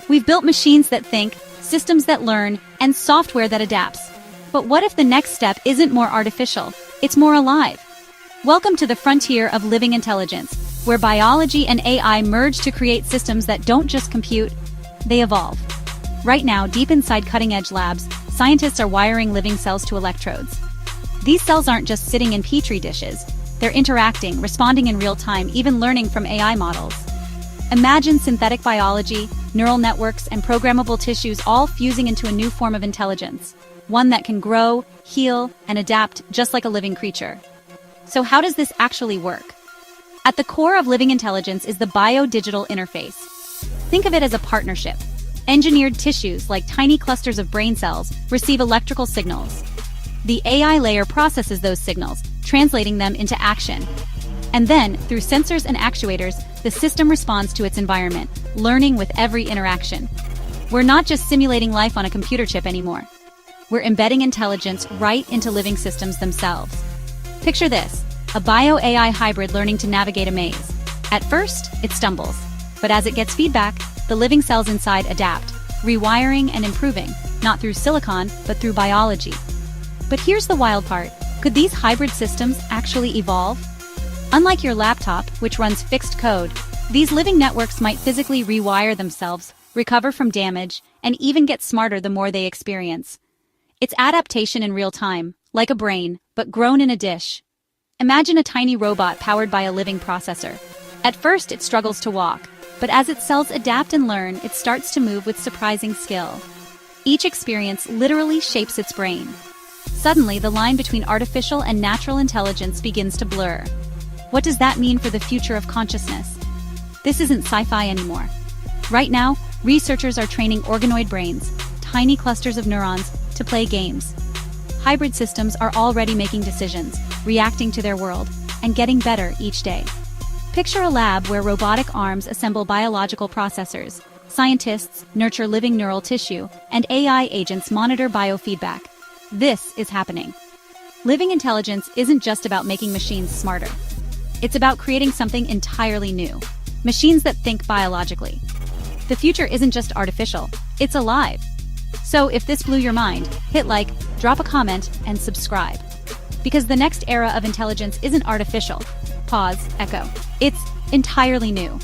We've built machines that think, systems that learn, and software that adapts. But what if the next step isn't more artificial? It's more alive. Welcome to the frontier of living intelligence, where biology and AI merge to create systems that don't just compute, they evolve. Right now, deep inside cutting-edge labs, scientists are wiring living cells to electrodes. These cells aren't just sitting in petri dishes. They're interacting, responding in real time, even learning from AI models. Imagine synthetic biology, neural networks, and programmable tissues all fusing into a new form of intelligence, one that can grow, heal, and adapt just like a living creature. So how does this actually work? At the core of living intelligence is the bio-digital interface. Think of it as a partnership. Engineered tissues, like tiny clusters of brain cells, receive electrical signals. The AI layer processes those signals, translating them into action. And then, through sensors and actuators, the system responds to its environment, learning with every interaction. We're not just simulating life on a computer chip anymore. We're embedding intelligence right into living systems themselves. Picture this, a bio-AI hybrid learning to navigate a maze. At first, it stumbles, but as it gets feedback, the living cells inside adapt, rewiring and improving, not through silicon, but through biology. But here's the wild part. Could these hybrid systems actually evolve? Unlike your laptop, which runs fixed code, these living networks might physically rewire themselves, recover from damage, and even get smarter the more they experience. It's adaptation in real time, like a brain, but grown in a dish. Imagine a tiny robot powered by a living processor. At first, it struggles to walk, but as its cells adapt and learn, it starts to move with surprising skill. Each experience literally shapes its brain. Suddenly, the line between artificial and natural intelligence begins to blur. What does that mean for the future of consciousness? This isn't sci-fi anymore. Right now, researchers are training organoid brains, tiny clusters of neurons, to play games. Hybrid systems are already making decisions, reacting to their world, and getting better each day. Picture a lab where robotic arms assemble biological processors, scientists nurture living neural tissue, and AI agents monitor biofeedback. This is happening. Living intelligence isn't just about making machines smarter. It's about creating something entirely new. Machines that think biologically. The future isn't just artificial, it's alive. So if this blew your mind, hit like, drop a comment, and subscribe. Because the next era of intelligence isn't artificial. Pause, echo. It's entirely new.